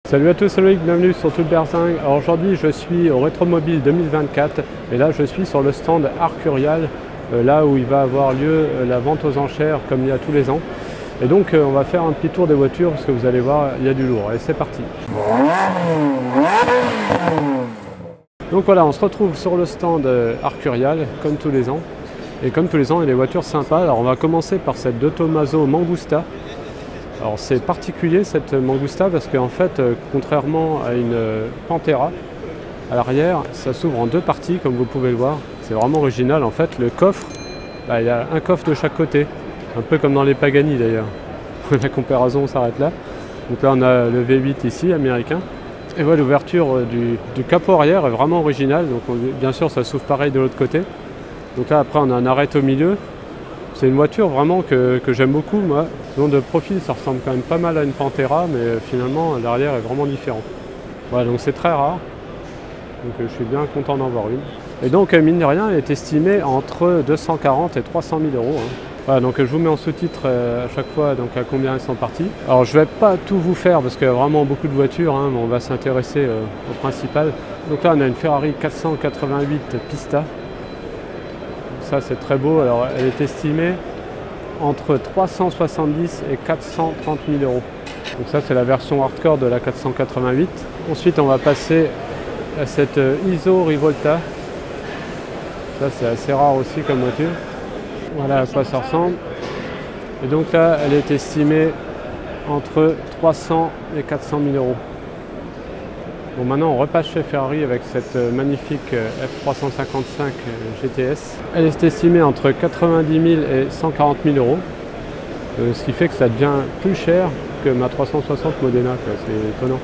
Salut à tous, c'est Loïc, bienvenue sur Tout Berzing. Alors aujourd'hui je suis au Rétromobile 2024 et là je suis sur le stand Arcurial, là où il va avoir lieu la vente aux enchères comme il y a tous les ans. Et donc on va faire un petit tour des voitures parce que vous allez voir, il y a du lourd. Et c'est parti. Donc voilà, on se retrouve sur le stand Arcurial comme tous les ans. Et comme tous les ans, il y a des voitures sympas. Alors on va commencer par cette De Tomaso Mangusta. Alors c'est particulier cette Mangusta parce qu'en fait, contrairement à une Pantera, à l'arrière, ça s'ouvre en deux parties comme vous pouvez le voir. C'est vraiment original. En fait, le coffre, il y a un coffre de chaque côté. Un peu comme dans les Pagani d'ailleurs. La comparaison s'arrête là. Donc là on a le V8 ici, américain. Et voilà, l'ouverture du capot arrière est vraiment originale. Donc bien sûr ça s'ouvre pareil de l'autre côté. Donc là après on a un arrêt au milieu. C'est une voiture vraiment que j'aime beaucoup moi. Sinon de profil ça ressemble quand même pas mal à une Pantera, mais finalement l'arrière est vraiment différent. Voilà, donc c'est très rare. Donc je suis bien content d'en avoir une. Et donc mine de rien elle est estimée entre 240 et 300 000 euros. Voilà, donc je vous mets en sous-titre à chaque fois donc à combien elles sont parties. Alors je vais pas tout vous faire parce qu'il y a vraiment beaucoup de voitures, mais on va s'intéresser au principal. Donc là on a une Ferrari 488 Pista. Ça c'est très beau. Alors elle est estimée entre 370 et 430 000 euros. Donc ça c'est la version hardcore de la 488. Ensuite on va passer à cette Iso Rivolta. Ça c'est assez rare aussi comme voiture. Voilà à quoi ça ressemble. Et donc là elle est estimée entre 300 et 400 000 euros. Bon, maintenant on repasse chez Ferrari avec cette magnifique F355 GTS. Elle est estimée entre 90 000 et 140 000 euros. Ce qui fait que ça devient plus cher que ma 360 Modena, c'est étonnant.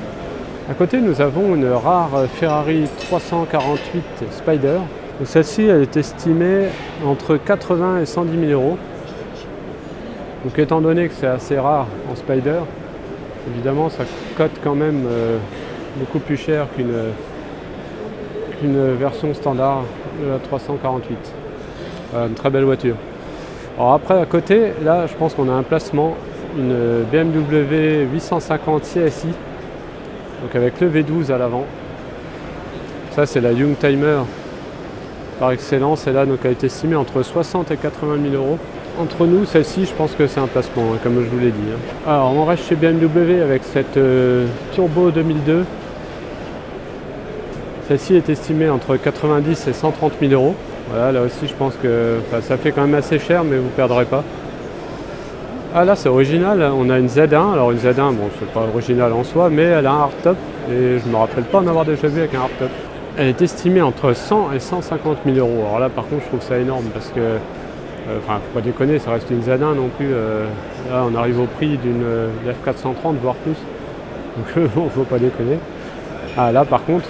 À côté nous avons une rare Ferrari 348 Spider. Celle-ci elle est estimée entre 80 et 110 000 euros. Donc étant donné que c'est assez rare en Spider, évidemment ça cote quand même beaucoup plus cher qu'une version standard de la 348. Voilà, une très belle voiture. Alors après à côté, là je pense qu'on a un placement, une BMW 850 CSI, donc avec le V12 à l'avant. Ça c'est la Youngtimer par excellence, et là donc elle est estimée entre 60 et 80 000 euros. Entre nous, celle-ci, je pense que c'est un placement, comme je vous l'ai dit. Alors on reste chez BMW avec cette Turbo 2002. Celle-ci est estimée entre 90 et 130 000 euros. Voilà, là aussi je pense que ça fait quand même assez cher, mais vous ne perdrez pas. Ah là c'est original, on a une Z1. Alors une Z1, bon c'est pas original en soi, mais elle a un hardtop et je ne me rappelle pas en avoir déjà vu avec un hardtop. Elle est estimée entre 100 et 150 000 euros. Alors là par contre je trouve ça énorme parce que, faut pas déconner, ça reste une Z1 non plus. Là on arrive au prix d'une F430 voire plus. Donc bon, faut pas déconner. Ah là par contre,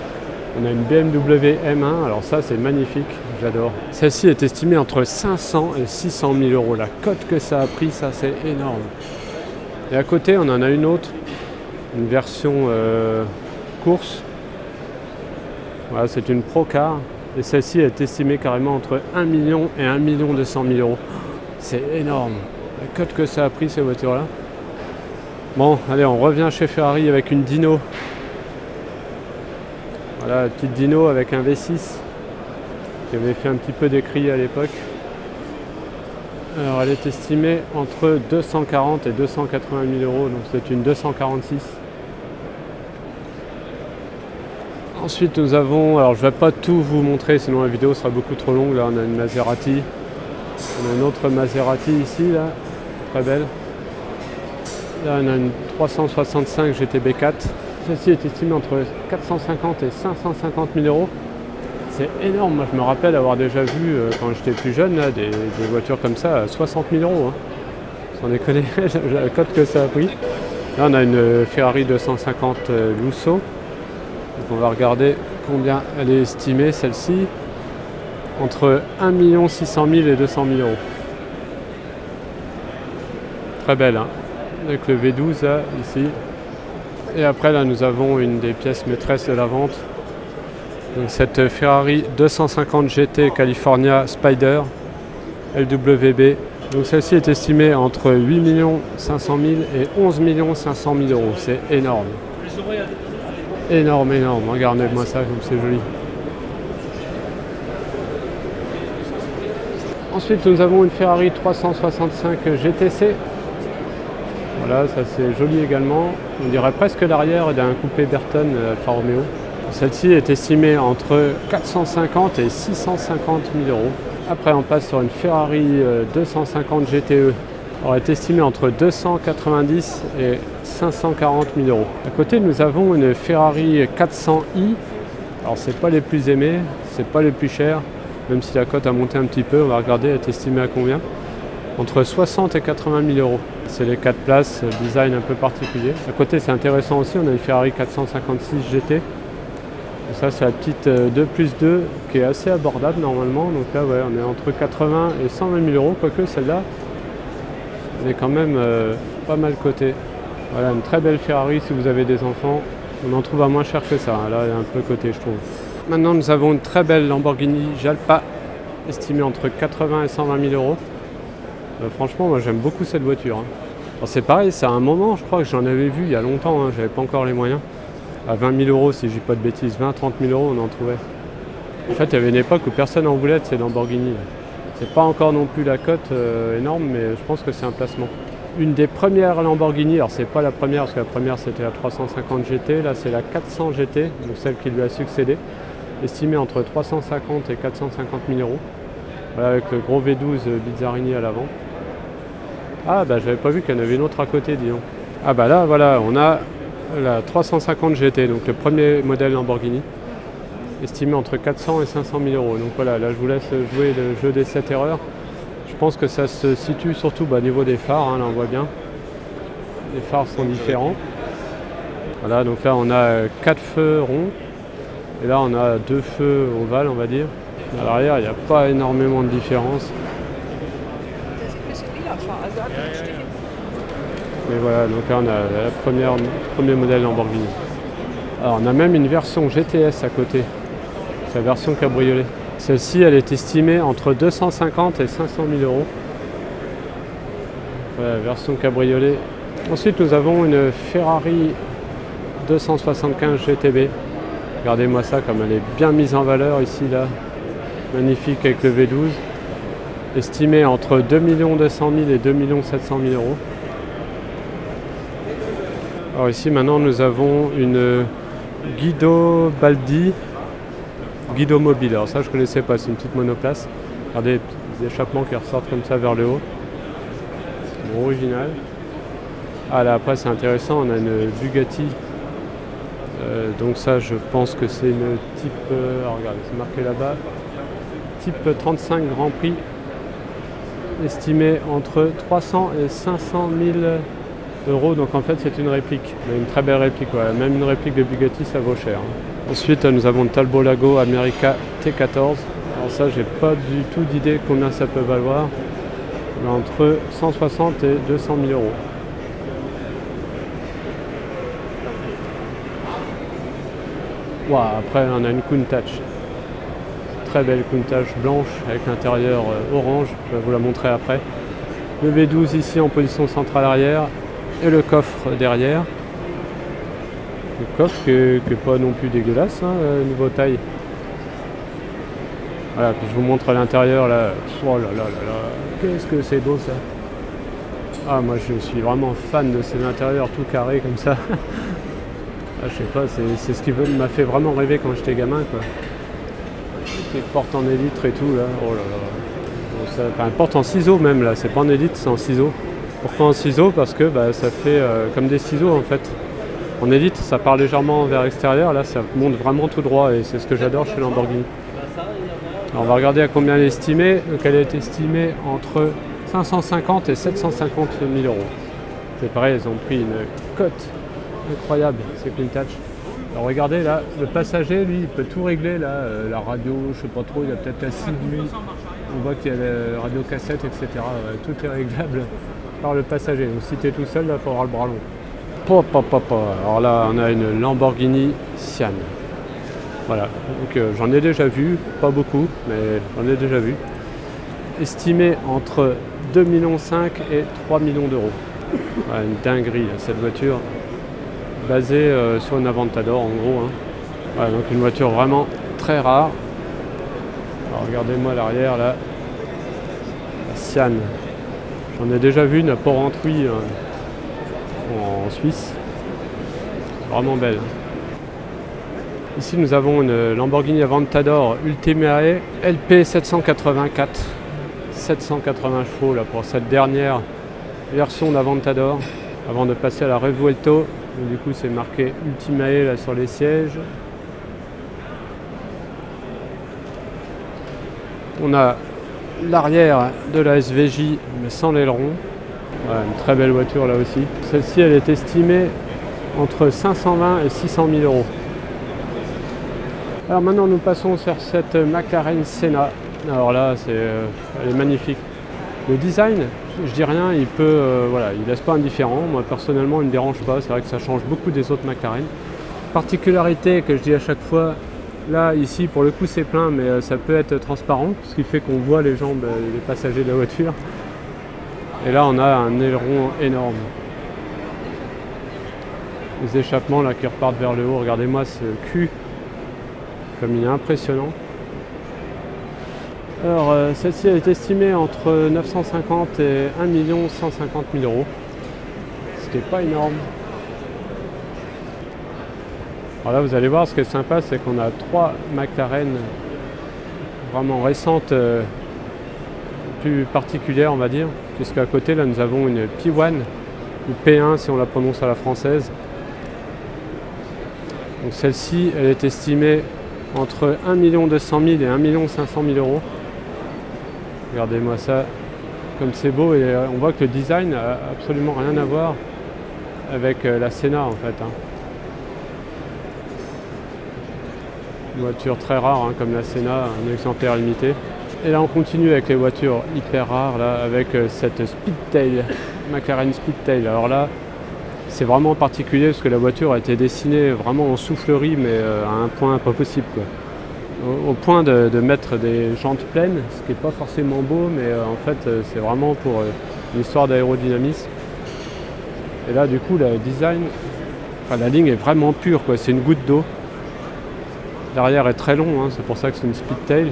on a une BMW M1, alors ça c'est magnifique, j'adore. Celle-ci est estimée entre 500 et 600 000 euros. La cote que ça a pris, ça c'est énorme. Et à côté on en a une autre, une version course. Voilà, c'est une Procar. Et celle-ci est estimée carrément entre 1 million et 1 200 000 euros. C'est énorme. La cote que ça a pris ces voitures-là. Bon, allez, on revient chez Ferrari avec une Dino. Voilà, la petite Dino avec un V6 qui avait fait un petit peu décrier à l'époque. Alors elle est estimée entre 240 et 280 000 euros, donc c'est une 246. Ensuite nous avons, alors je ne vais pas tout vous montrer sinon la vidéo sera beaucoup trop longue. Là on a une Maserati, on a une autre Maserati ici, là, très belle. Là on a une 365 GTB4. Celle-ci est estimée entre 450 et 550 000 euros. C'est énorme, moi je me rappelle avoir déjà vu quand j'étais plus jeune là, des voitures comme ça à 60 000 euros. Sans déconner, la cote que ça a pris. Là on a une Ferrari 250 Lusso. Donc on va regarder combien elle est estimée celle-ci. Entre 1 600 000 et 200 000 euros. Très belle, avec le V12 là, ici. Et après là nous avons une des pièces maîtresses de la vente. Donc cette Ferrari 250 GT California Spider LWB. Donc celle-ci est estimée entre 8 500 000 et 11 500 000 euros. C'est énorme. Énorme, énorme. Regardez-moi ça, comme c'est joli. Ensuite, nous avons une Ferrari 365 GTC. Voilà, ça c'est joli également. On dirait presque l'arrière d'un coupé Burton Alfa Romeo. Celle-ci est estimée entre 450 et 650 000 euros. Après, on passe sur une Ferrari 250 GTE. Elle est estimée entre 290 et 540 000 euros. À côté, nous avons une Ferrari 400i. Alors, c'est pas les plus aimés, c'est pas les plus chers. Même si la cote a monté un petit peu, on va regarder, elle est estimée à combien? Entre 60 et 80 000 euros. C'est les 4 places, design un peu particulier. À côté, c'est intéressant aussi, on a une Ferrari 456 GT. Et ça, c'est la petite 2+2 qui est assez abordable normalement. Donc là, ouais, on est entre 80 et 120 000 euros, quoique celle-là, elle est quand même pas mal cotée. Voilà, une très belle Ferrari si vous avez des enfants. On en trouve à moins cher que ça. Là, elle est un peu cotée, je trouve. Maintenant, nous avons une très belle Lamborghini Jalpa, estimée entre 80 et 120 000 euros. Franchement, moi j'aime beaucoup cette voiture. C'est pareil, c'est un moment, je crois que j'en avais vu il y a longtemps, j'avais pas encore les moyens. À 20 000 euros, si je dis pas de bêtises, 20-30 000 euros, on en trouvait. En fait, il y avait une époque où personne n'en voulait de ces Lamborghini. C'est pas encore non plus la cote énorme, mais je pense que c'est un placement. Une des premières Lamborghini, alors c'est pas la première, parce que la première c'était la 350 GT, là c'est la 400 GT, donc celle qui lui a succédé, estimée entre 350 et 450 000 euros. Voilà, avec le gros V12 Bizzarini à l'avant. Ah bah j'avais pas vu qu'il y en avait une autre à côté, disons. Ah bah là voilà, on a la 350 GT, donc le premier modèle Lamborghini, estimé entre 400 et 500 000 euros. Donc voilà, là je vous laisse jouer le jeu des 7 erreurs. Je pense que ça se situe surtout au niveau des phares, là on voit bien. Les phares sont différents. Voilà, donc là on a 4 feux ronds, et là on a 2 feux ovales on va dire. À l'arrière il n'y a pas énormément de différence. Mais voilà, donc là on a le premier modèle Lamborghini. Alors on a même une version GTS à côté, c'est la version cabriolet. Celle-ci elle est estimée entre 250 et 500 000 euros. Voilà, version cabriolet. Ensuite nous avons une Ferrari 275 GTB. Regardez-moi ça comme elle est bien mise en valeur ici là. Magnifique avec le V12. Estimé entre 2 200 000 et 2 700 000 euros. Alors ici maintenant nous avons une Guido Baldi Guido Mobile. Alors ça je connaissais pas, c'est une petite monoplace. Regardez les échappements qui ressortent comme ça vers le haut. Bon, original. Ah là après c'est intéressant, on a une Bugatti. Donc ça je pense que c'est une type, regardez c'est marqué là-bas, type 35 Grand Prix, estimé entre 300 et 500 000 euros, donc en fait c'est une réplique, mais une très belle réplique, ouais. Même une réplique de Bugatti ça vaut cher. Ensuite nous avons le Talbot Lago America T14, alors ça j'ai pas du tout d'idée combien ça peut valoir, mais entre 160 et 200 000 euros. Wow, après on a une Countach, très belle Countach blanche avec l'intérieur orange, je vais vous la montrer après. Le V12 ici en position centrale arrière et le coffre derrière. Le coffre qui est pas non plus dégueulasse, niveau taille. Voilà, puis je vous montre à l'intérieur là. Oh là là là là, qu'est-ce que c'est beau ça. Ah moi je suis vraiment fan de ces intérieurs tout carrés comme ça. Ah, je sais pas, c'est ce qui m'a fait vraiment rêver quand j'étais gamin quoi. Les portes en élytre et tout là, oh là là. Ça, enfin, porte en ciseaux même là, c'est pas en élytre, c'est en ciseaux. Pourquoi en ciseaux? Parce que bah, ça fait comme des ciseaux en fait. En élytre ça part légèrement vers l'extérieur, là ça monte vraiment tout droit et c'est ce que j'adore chez Lamborghini. Alors, on va regarder à combien elle est estimée. Donc elle est estimée entre 550 et 750 000 euros. C'est pareil, ils ont pris une cote incroyable, c'est Countach. Alors regardez là, le passager lui il peut tout régler là, la radio, je sais pas trop, il a peut-être la cible lui, on voit qu'il y a la radio cassette etc. Tout est réglable par le passager, donc si tu es tout seul là il faudra le bras long. Alors là on a une Lamborghini Sian. Voilà, donc j'en ai déjà vu, pas beaucoup, mais j'en ai déjà vu. Estimé entre 2,5 millions et 3 millions d'euros. Voilà, une dinguerie cette voiture. basée sur une Aventador en gros. Hein. Voilà, donc une voiture vraiment très rare. Alors regardez-moi l'arrière là, la Sian. J'en ai déjà vu une à Port-Rentruy en Suisse. Vraiment belle. Ici nous avons une Lamborghini Aventador Ultimae LP 784. 780 chevaux là, pour cette dernière version d'Aventador. Avant de passer à la Revuelto. Du coup c'est marqué Ultimae là sur les sièges. On a l'arrière de la SVJ mais sans l'aileron. Voilà, une très belle voiture là aussi. Celle-ci elle est estimée entre 520 et 600 000 euros. Alors maintenant nous passons sur cette McLaren Senna. Alors là elle est magnifique. Le design, je dis rien, voilà, il laisse pas indifférent. Moi personnellement il ne me dérange pas, c'est vrai que ça change beaucoup des autres McLaren. Particularité que je dis à chaque fois, là ici pour le coup c'est plein mais ça peut être transparent, ce qui fait qu'on voit les jambes des passagers de la voiture. Et là on a un aileron énorme. Les échappements là qui repartent vers le haut, regardez-moi ce cul, comme il est impressionnant. Alors celle-ci est estimée entre 950 et 1 150 000 euros, ce qui n'est pas énorme. Alors là vous allez voir, ce qui est sympa c'est qu'on a 3 McLaren vraiment récentes, plus particulières on va dire, puisqu'à côté là nous avons une P1 ou P1 si on la prononce à la française. Donc celle-ci elle est estimée entre 1 200 000 et 1 500 000 euros. Regardez-moi ça, comme c'est beau, et on voit que le design n'a absolument rien à voir avec la Senna en fait. Hein. Une voiture très rare hein, comme la Senna, un exemplaire limité. Et là on continue avec les voitures hyper rares là, avec cette Speedtail, McLaren Speedtail. Alors là c'est vraiment particulier parce que la voiture a été dessinée vraiment en soufflerie mais à un point pas possible quoi. Au point de mettre des jantes pleines, ce qui n'est pas forcément beau, mais en fait c'est vraiment pour une histoire d'aérodynamisme. Et là du coup le design, enfin la ligne est vraiment pure quoi, c'est une goutte d'eau. L'arrière est très long, hein, c'est pour ça que c'est une Speedtail.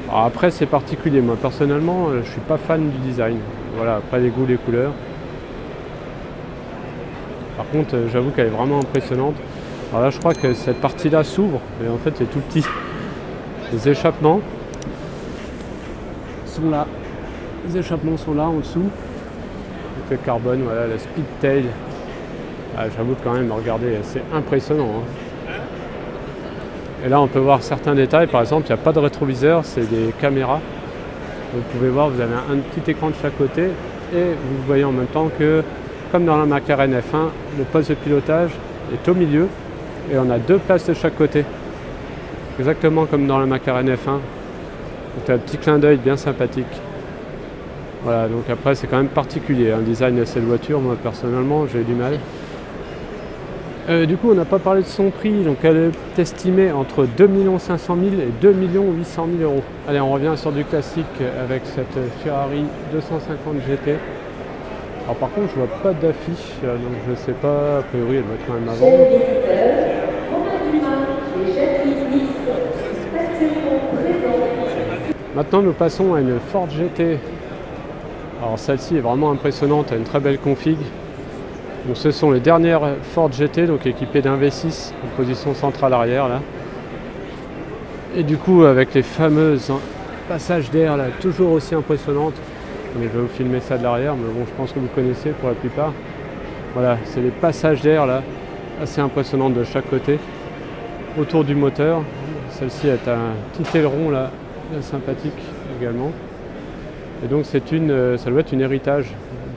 Alors après c'est particulier, moi personnellement je suis pas fan du design. Voilà, après les goûts, les couleurs. Par contre j'avoue qu'elle est vraiment impressionnante. Alors là je crois que cette partie là s'ouvre et en fait c'est tout petit. Les échappements sont là. Les échappements sont là en dessous. Avec le carbone, voilà la Speedtail. Ah, j'avoue quand même, regardez, c'est impressionnant. Hein. Et là on peut voir certains détails, par exemple il n'y a pas de rétroviseur, c'est des caméras. Vous pouvez voir, vous avez un petit écran de chaque côté et vous voyez en même temps que, comme dans la McLaren F1, le poste de pilotage est au milieu. Et on a 2 places de chaque côté, exactement comme dans la McLaren F1. Donc un petit clin d'œil bien sympathique. Voilà, donc après c'est quand même particulier, un design de cette voiture, moi personnellement j'ai du mal. Du coup on n'a pas parlé de son prix, donc elle est estimée entre 2 500 000 et 2 800 000 euros. Allez, on revient sur du classique avec cette Ferrari 250 GT. Alors par contre je vois pas d'affiche, donc je sais pas, a priori elle doit être quand même avant. Maintenant nous passons à une Ford GT. Alors celle-ci est vraiment impressionnante, elle a une très belle config. Donc ce sont les dernières Ford GT, donc équipées d'un V6 en position centrale arrière là. Et du coup avec les fameuses passages d'air là, toujours aussi impressionnantes. Mais je vais vous filmer ça de l'arrière, mais bon je pense que vous connaissez pour la plupart. Voilà, c'est les passages d'air là, assez impressionnantes de chaque côté. Autour du moteur, celle-ci a un petit aileron là, sympathique également. Et donc ça doit être une héritage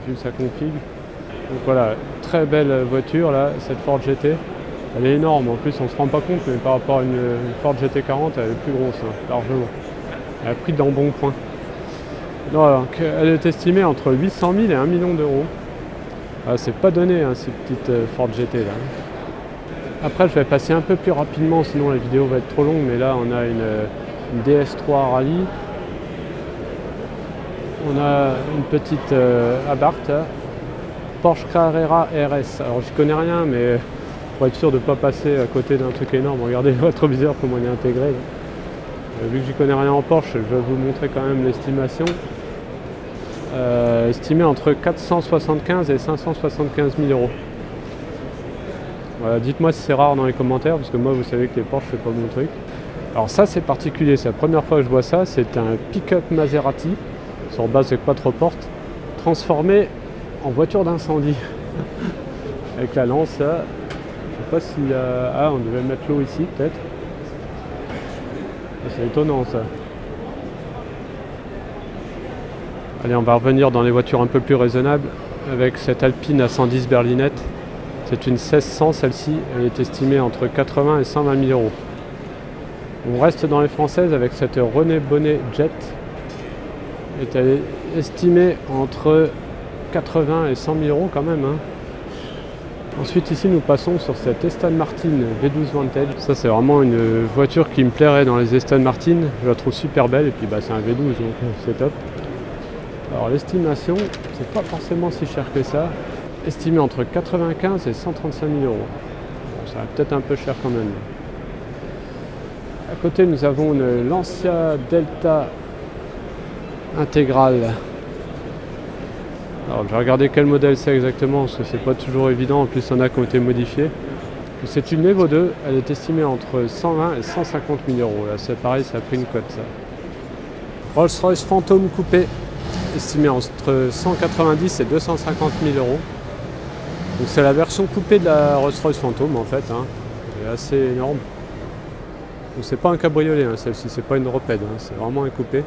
vu sa config. Donc voilà, très belle voiture là, cette Ford GT. Elle est énorme, en plus on se rend pas compte, mais par rapport à une Ford GT40, elle est plus grosse, hein, largement. Elle a pris d'embonpoint. Donc elle est estimée entre 800 000 et 1 million d'euros. Ah, c'est pas donné hein, ces petites Ford GT là. Après je vais passer un peu plus rapidement, sinon la vidéo va être trop longue, mais là on a une DS3 Rally. On a une petite Abarth, Porsche Carrera RS. Alors j'y connais rien, mais pour être sûr de ne pas passer à côté d'un truc énorme, regardez le rétroviseur comment il est intégré. Vu que j'y connais rien en Porsche, je vais vous montrer quand même l'estimation. Estimé entre 475 et 575 000 euros. Voilà, dites-moi si c'est rare dans les commentaires, parce que moi vous savez que les Porsche c'est pas mon truc. Alors ça c'est particulier, c'est la première fois que je vois ça, c'est un pick-up Maserati sur base de quatreportes transformé en voiture d'incendie. Avec la lance là, je sais pas s'il y a... Ah, on devait mettre l'eau ici peut-être. C'est étonnant ça. Allez, on va revenir dans les voitures un peu plus raisonnables avec cette Alpine à 110 berlinette. C'est une 1600 celle-ci, elle est estimée entre 80 et 120 000 euros. On reste dans les françaises avec cette René Bonnet Jet. Elle est estimée entre 80 et 100 000 euros quand même. Hein. Ensuite ici nous passons sur cette Aston Martin V12 Vantage. Ça c'est vraiment une voiture qui me plairait dans les Aston Martin. Je la trouve super belle et puis c'est un V12 donc c'est top. Alors l'estimation, c'est pas forcément si cher que ça. Estimé entre 95 et 135 000 euros. Bon, ça va peut-être un peu cher quand même. À côté nous avons une Lancia Delta intégrale. Alors je vais regarder quel modèle c'est exactement parce que c'est pas toujours évident, en plus il y en a qui ont été modifiés. C'est une Evo 2, elle est estimée entre 120 et 150 000 euros. Là c'est pareil, ça a pris une cote ça. Rolls-Royce Phantom coupé, estimé entre 190 et 250 000 euros. Donc c'est la version coupée de la Rolls-Royce Phantom en fait, hein. Elle est assez énorme. Donc c'est pas un cabriolet hein, celle-ci, c'est pas une ropède, hein. C'est vraiment un coupé.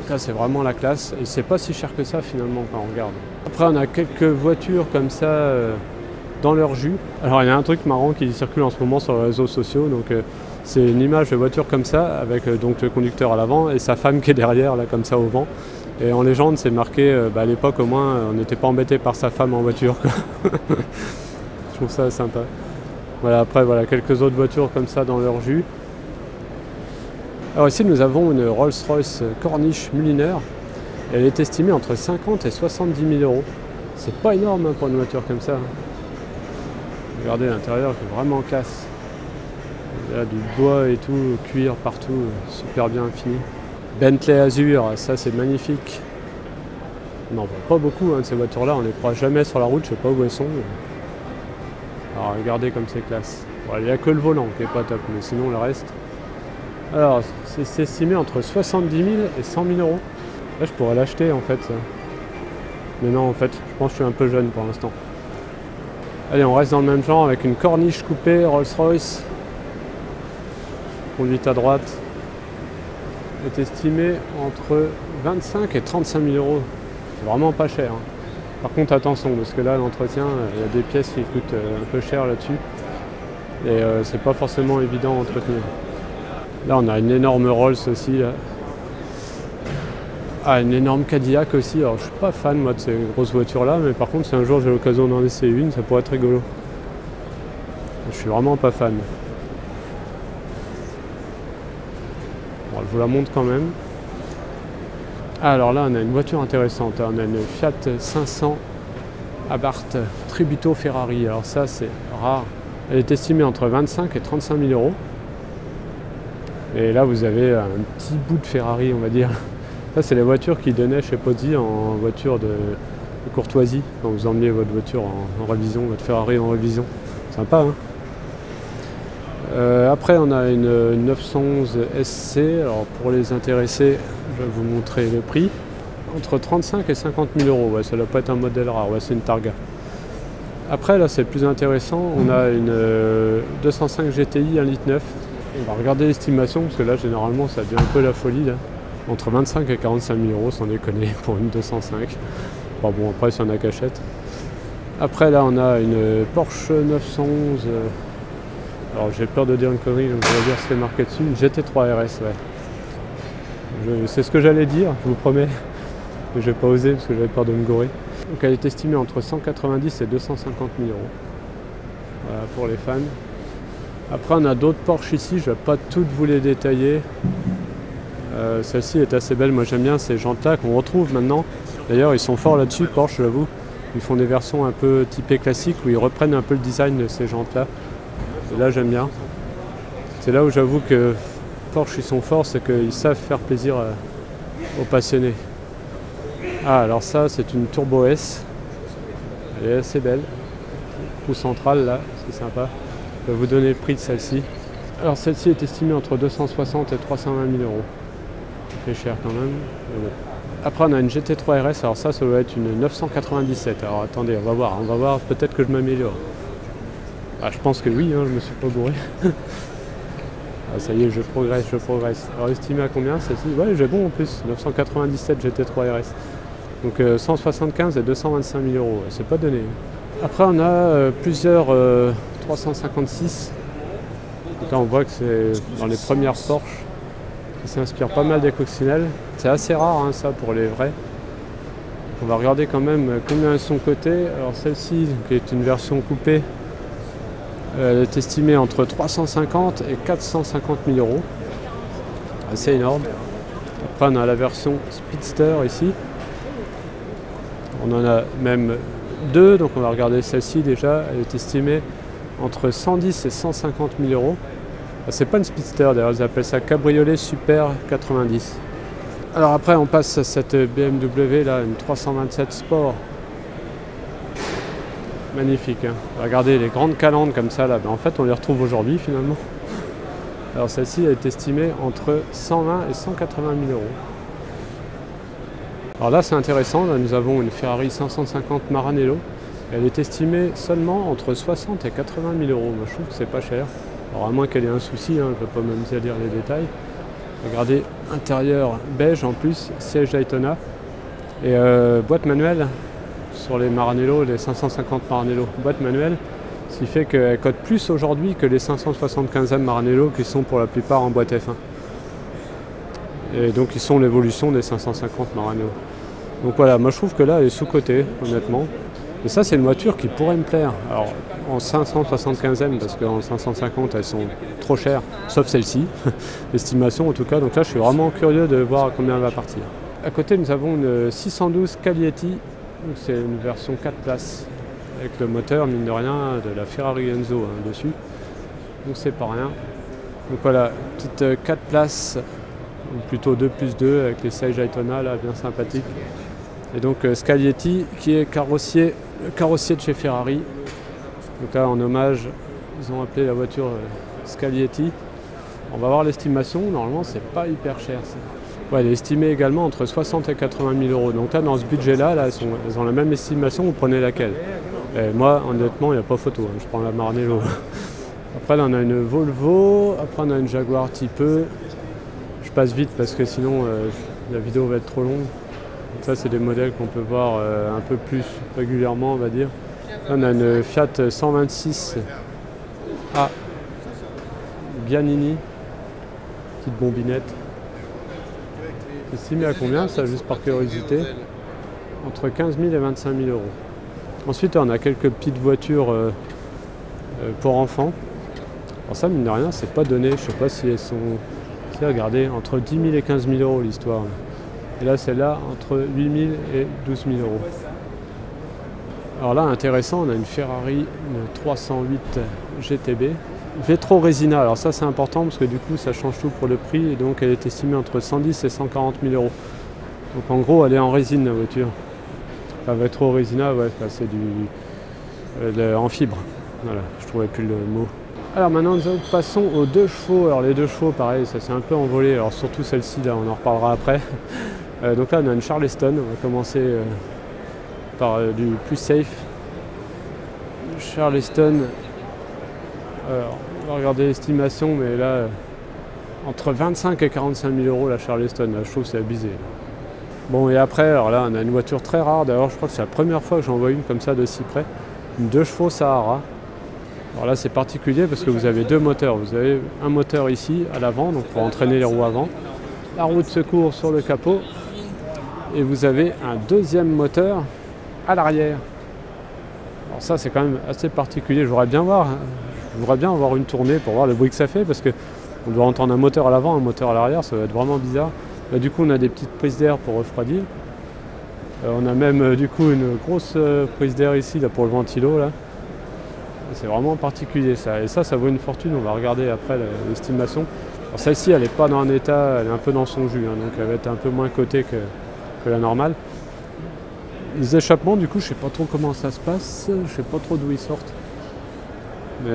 Là c'est vraiment la classe et c'est pas si cher que ça finalement quand on regarde. Après on a quelques voitures comme ça dans leur jus. Alors il y a un truc marrant qui circule en ce moment sur les réseaux sociaux, donc c'est une image de voiture comme ça avec donc le conducteur à l'avant et sa femme qui est derrière là comme ça au vent. Et en légende c'est marqué à l'époque au moins on n'était pas embêté par sa femme en voiture quoi. Je trouve ça sympa. Voilà, après voilà quelques autres voitures comme ça dans leur jus. Alors ici nous avons une Rolls-Royce Corniche Mulliner. Elle est estimée entre 50 et 70 000 euros. C'est pas énorme hein, pour une voiture comme ça. Regardez l'intérieur, c'est vraiment classe. Il y a du bois et tout, cuir partout, super bien fini. Bentley Azure, ça c'est magnifique. On n'en voit pas beaucoup hein, de ces voitures-là, on les croit jamais sur la route, je sais pas où elles sont. Alors regardez comme c'est classe. Bon, il n'y a que le volant qui est pas top, mais sinon le reste. Alors, c'est estimé entre 70 000 et 100 000 euros. Là, je pourrais l'acheter en fait. Ça. Mais non, en fait, je pense que je suis un peu jeune pour l'instant. Allez, on reste dans le même genre avec une Corniche coupée Rolls-Royce. Conduite à droite. Est estimée entre 25 et 35 000 euros. C'est vraiment pas cher. Hein. Par contre, attention, parce que là, l'entretien, il y a des pièces qui coûtent un peu cher là-dessus. Et c'est pas forcément évident à entretenir. Là on a une énorme Rolls aussi là. Ah, une énorme Cadillac aussi. Alors je suis pas fan moi de ces grosses voitures là, mais par contre si un jour j'ai l'occasion d'en essayer une, ça pourrait être rigolo. Je suis vraiment pas fan. Bon, je vous la montre quand même. Ah, alors là on a une voiture intéressante, on a une Fiat 500 Abarth Tributo Ferrari. Alors ça c'est rare. Elle est estimée entre 25 et 35 000 euros. Et là vous avez un petit bout de Ferrari on va dire. Ça c'est les voitures qu'ils donnaient chez Pozzi en voiture de courtoisie. Quand vous emmeniez votre voiture en révision, votre Ferrari en révision. Sympa hein. Après on a une 911 SC. Alors pour les intéressés, je vais vous montrer le prix. Entre 35 et 50 000 euros. Ouais, ça doit pas être un modèle rare, ouais, c'est une Targa. Après là c'est plus intéressant, on a une 205 GTI 1,9 litre. On va regarder l'estimation parce que là généralement ça devient un peu la folie là. Entre 25 et 45 000 euros sans déconner pour une 205. Enfin bon après si on a qu'achète. Après là on a une Porsche 911. Alors j'ai peur de dire une connerie donc je vais dire ce qui est marqué dessus. Une GT3 RS ouais. C'est ce que j'allais dire, je vous promets. Mais je vais pas oser parce que j'avais peur de me gourer. Donc elle est estimée entre 190 et 250 000 euros. Voilà pour les fans. Après on a d'autres Porsche ici, je ne vais pas toutes vous les détailler. Celle-ci est assez belle, moi j'aime bien ces jantes là qu'on retrouve maintenant. D'ailleurs ils sont forts là-dessus Porsche j'avoue. Ils font des versions un peu typées classiques où ils reprennent un peu le design de ces jantes-là. Et là, j'aime bien. C'est là où j'avoue que Porsche, ils sont forts, c'est qu'ils savent faire plaisir aux passionnés. Ah, alors ça, c'est une Turbo S. Elle est assez belle. Roue centrale, là, c'est sympa. Je vais vous donner le prix de celle-ci. Alors, celle-ci est estimée entre 260 et 320 000 euros. Ça fait cher quand même. Mais bon. Après, on a une GT3 RS. Alors ça doit être une 997. Alors attendez, on va voir. Peut-être que je m'améliore. Ah, je pense que oui, hein, je me suis pas gouré. Ah, ça y est, je progresse. Alors estimé à combien celle-ci? Ouais, j'ai bon en plus. 997 GT3 RS. Donc 175 et 225 000 euros. C'est pas donné. Après, on a plusieurs 356. Donc là, on voit que c'est dans les premières Porsche. Qui s'inspirent pas mal des coccinelles. C'est assez rare hein, ça pour les vrais. On va regarder quand même combien elles sont cotées. Alors celle-ci, qui est une version coupée, elle est estimée entre 350 et 450 000 euros. Assez énorme. Après on a la version Speedster ici. On en a même deux, donc on va regarder celle-ci déjà. Elle est estimée entre 110 et 150 000 euros. C'est pas une Speedster d'ailleurs, ils appellent ça Cabriolet Super 90. Alors après on passe à cette BMW là, une 327 Sport. Magnifique, hein. Regardez les grandes calandres comme ça là, en fait on les retrouve aujourd'hui finalement. Alors celle-ci est estimée entre 120 et 180 000 euros. Alors là c'est intéressant, là nous avons une Ferrari 550 Maranello. Elle est estimée seulement entre 60 et 80 000 euros. Moi je trouve que c'est pas cher. Alors à moins qu'elle ait un souci, hein, je ne vais pas m'amuser à lire les détails. Regardez, intérieur beige en plus, siège Daytona et boîte manuelle sur les Maranello, les 550 Maranello. Boîte manuelle, ce qui fait qu'elle cote plus aujourd'hui que les 575e Maranello qui sont pour la plupart en boîte F1. Et donc ils sont l'évolution des 550 Maranello. Donc voilà, moi je trouve que là elle est sous-cotée, honnêtement. Et ça c'est une voiture qui pourrait me plaire. Alors en 575e parce qu'en 550 elles sont trop chères, sauf celle-ci, l'estimation en tout cas. Donc là je suis vraiment curieux de voir combien elle va partir. À côté nous avons une 612 Caglietti, c'est une version 4 places avec le moteur mine de rien de la Ferrari Enzo hein, dessus. Donc c'est pas rien. Donc voilà, petite 4 places, ou plutôt 2+2 avec les sièges Daytona là bien sympathiques. Et donc Scaglietti qui est carrossier de chez Ferrari. Donc là en hommage, ils ont appelé la voiture Scaglietti. On va voir l'estimation, normalement c'est pas hyper cher. Ouais, elle est estimée également entre 60 et 80 000 euros. Donc là dans ce budget là, elles ont la même estimation, vous prenez laquelle? Et moi honnêtement il n'y a pas photo, hein. Je prends la Maranello. Après là on a une Volvo, après on a une Jaguar Type E. Je passe vite parce que sinon la vidéo va être trop longue. Donc ça c'est des modèles qu'on peut voir un peu plus régulièrement on va dire. Là, on a une Fiat 126 A Giannini, petite bombinette. Estimé à combien ça juste par curiosité? Entre 15 000 et 25 000 euros. Ensuite on a quelques petites voitures pour enfants. Alors ça mine de rien c'est pas donné, je sais pas si elles sont... Si regardez, entre 10 000 et 15 000 euros l'histoire. Et là celle-là entre 8 000 et 12 000 euros. Alors là intéressant, on a une Ferrari une 308 GTB. Vetro Resina, alors ça c'est important parce que du coup ça change tout pour le prix et donc elle est estimée entre 110 et 140 000 euros. Donc en gros elle est en résine la voiture. Enfin Vetro Resina, ouais, c'est en fibre. Voilà, je trouvais plus le mot. Alors maintenant nous passons aux 2 chevaux. Alors les 2 chevaux pareil ça s'est un peu envolé, alors surtout celle-ci là on en reparlera après. Donc là on a une Charleston, on va commencer par du plus safe. Charleston, alors on va regarder l'estimation mais là entre 25 et 45 000 euros la Charleston, là, je trouve que c'est abusé. Bon et après alors là on a une voiture très rare, d'ailleurs je crois que c'est la première fois que j'en vois une comme ça de si près. Une 2 chevaux Sahara. Alors là c'est particulier parce que vous avez 2 moteurs. Vous avez un moteur ici à l'avant, donc pour entraîner les roues avant. La roue de secours sur le capot. Et vous avez un deuxième moteur à l'arrière. Alors ça c'est quand même assez particulier. Je voudrais bien avoir une tournée pour voir le bruit que ça fait parce que on doit entendre un moteur à l'avant, un moteur à l'arrière, ça va être vraiment bizarre. Là du coup on a des petites prises d'air pour refroidir. On a même du coup une grosse prise d'air ici là, pour le ventilo. C'est vraiment particulier ça. Et ça vaut une fortune. On va regarder après l'estimation. Celle-ci, elle n'est pas dans un état, elle est un peu dans son jus, hein, donc elle va être un peu moins cotée que la normale. Les échappements, du coup, je sais pas trop comment ça se passe, je sais pas trop d'où ils sortent. Mais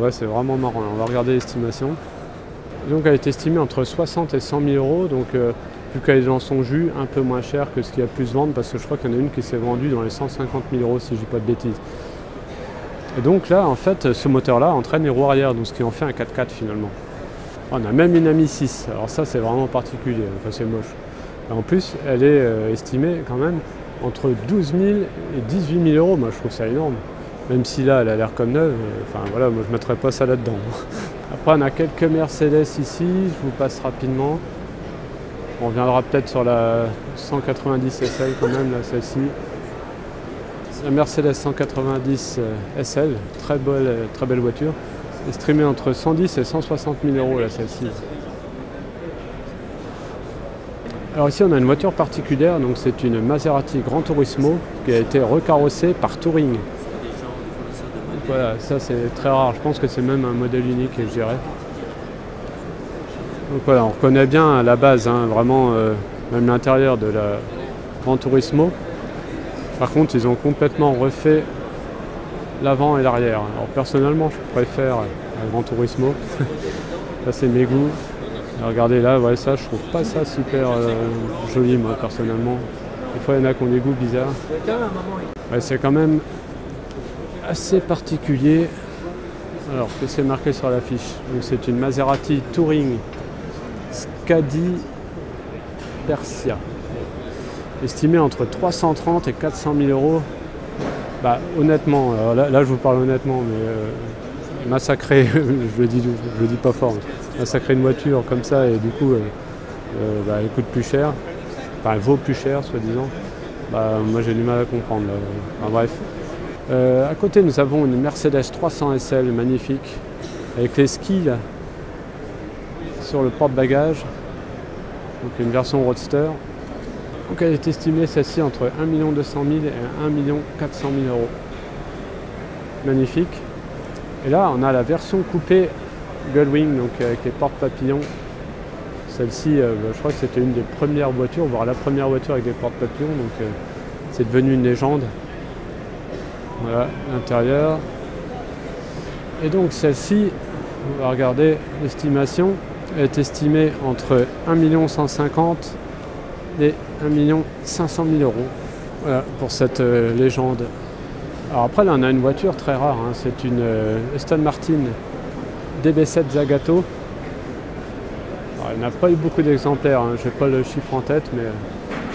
ouais, c'est vraiment marrant. On va regarder l'estimation. Donc elle est estimée entre 60 et 100 000 euros, donc vu qu'elle est dans son jus, un peu moins cher que ce qu'il y a pu se vendre, parce que je crois qu'il y en a une qui s'est vendue dans les 150 000 euros, si je dis pas de bêtises. Et donc là, en fait, ce moteur-là entraîne les roues arrière, donc ce qui en fait un 4x4 finalement. On a même une AMI 6, alors ça c'est vraiment particulier, enfin c'est moche. Et en plus, elle est estimée quand même entre 12 000 et 18 000 euros, moi je trouve ça énorme. Même si là, elle a l'air comme neuve, enfin voilà, moi je ne mettrais pas ça là-dedans. Après, on a quelques Mercedes ici, je vous passe rapidement. On reviendra peut-être sur la 190 SL quand même, là, celle-ci. La Mercedes 190 SL, très belle voiture. Estimée entre 110 et 160 000 euros, là, celle-ci. Alors ici, on a une voiture particulière, donc c'est une Maserati Gran Turismo qui a été recarrossée par Touring. Donc voilà, ça c'est très rare, je pense que c'est même un modèle unique, je dirais. Donc voilà, on reconnaît bien la base, hein, vraiment, même l'intérieur de la Gran Turismo. Par contre, ils ont complètement refait l'avant et l'arrière. Alors personnellement, je préfère la Gran Turismo. Ça, c'est mes goûts. Et regardez là, ouais, ça, je trouve pas ça super joli, moi, personnellement. Des fois, il y en a qui ont des goûts bizarres. Ouais, c'est quand même assez particulier. Alors, qu'est-ce qui est marqué sur l'affiche? Donc, c'est une Maserati Touring Scadi Persia, estimée entre 330 et 400 000 euros. Bah, honnêtement, là je vous parle honnêtement, mais massacrer, je le dis pas fort, massacrer une voiture comme ça et du coup elle coûte plus cher, enfin elle vaut plus cher soi-disant, bah, moi j'ai du mal à comprendre. Enfin, bref. À côté nous avons une Mercedes 300 SL magnifique, avec les skis là, sur le porte-bagages, donc une version roadster. Donc elle est estimée celle-ci entre 1 200 000 et 1 400 000 euros. Magnifique. Et là on a la version coupée Gullwing, donc avec les portes papillons. Celle-ci, je crois que c'était une des premières voitures, voire la première voiture avec des portes papillons, donc c'est devenu une légende. Voilà l'intérieur. Et donc celle-ci, on va regarder l'estimation, elle est estimée entre 1 150 000 et 1 500 000 euros. Voilà pour cette légende. Alors après là on a une voiture très rare, hein. C'est une Aston Martin DB7 Zagato. Alors, il n'a pas eu beaucoup d'exemplaires, hein. Je n'ai pas le chiffre en tête, mais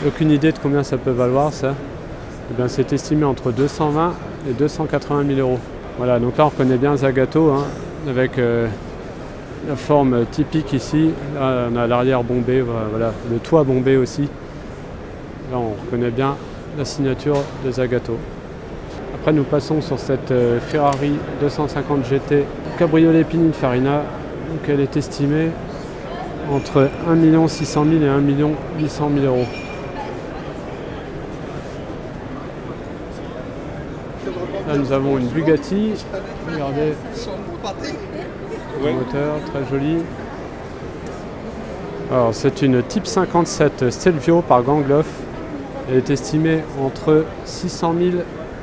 aucune idée de combien ça peut valoir ça. Et bien, c'est estimé entre 220 et 280 000 euros. Voilà, donc là on reconnaît bien Zagato, hein, avec la forme typique ici. Là on a l'arrière bombé, voilà, le toit bombé aussi. Là on reconnaît bien la signature de Zagato. Après nous passons sur cette Ferrari 250 GT Cabriolet Pininfarina. Donc elle est estimée entre 1 600 000 et 1 800 000 euros. Là nous avons une Bugatti, regardez, le moteur très joli. Alors c'est une Type 57 Stelvio par Gangloff. Elle est estimée entre 600 000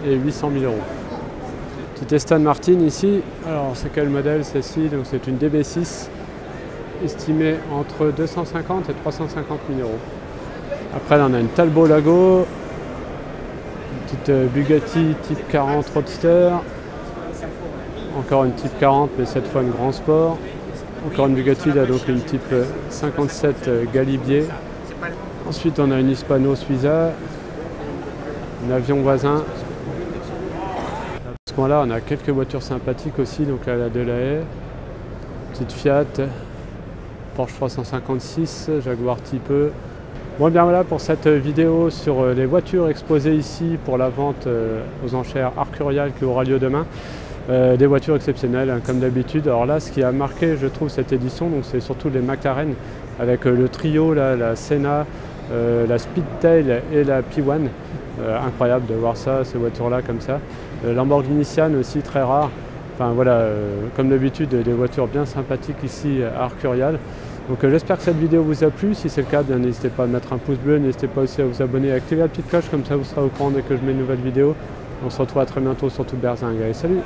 et 800 000 euros. Petite Aston Martin ici, alors c'est quel modèle celle-ci? Donc c'est une DB6 estimée entre 250 et 350 000 euros. Après là on a une Talbot Lago, une petite Bugatti Type 40 Roadster, encore une Type 40 mais cette fois une Grand Sport, encore une Bugatti là, donc une Type 57 Galibier. Ensuite on a une Hispano Suiza, un avion voisin. À ce coin-là on a quelques voitures sympathiques aussi, donc là la Delahaye, petite Fiat, Porsche 356, Jaguar Type E. Bon bien voilà pour cette vidéo sur les voitures exposées ici pour la vente aux enchères Arcurial qui aura lieu demain. Des voitures exceptionnelles hein, comme d'habitude. Alors là ce qui a marqué je trouve cette édition, donc c'est surtout les McLaren avec le trio là, la Senna, la Speedtail et la P1. Incroyable de voir ça, ces voitures-là comme ça. Lamborghini Sian aussi, très rare. Enfin voilà, comme d'habitude, des voitures bien sympathiques ici à Arcurial. Donc j'espère que cette vidéo vous a plu. Si c'est le cas, n'hésitez pas à mettre un pouce bleu, n'hésitez pas aussi à vous abonner et à activer la petite cloche, comme ça vous serez au courant dès que je mets une nouvelle vidéo. On se retrouve à très bientôt sur Tout Berzingue. Allez, salut!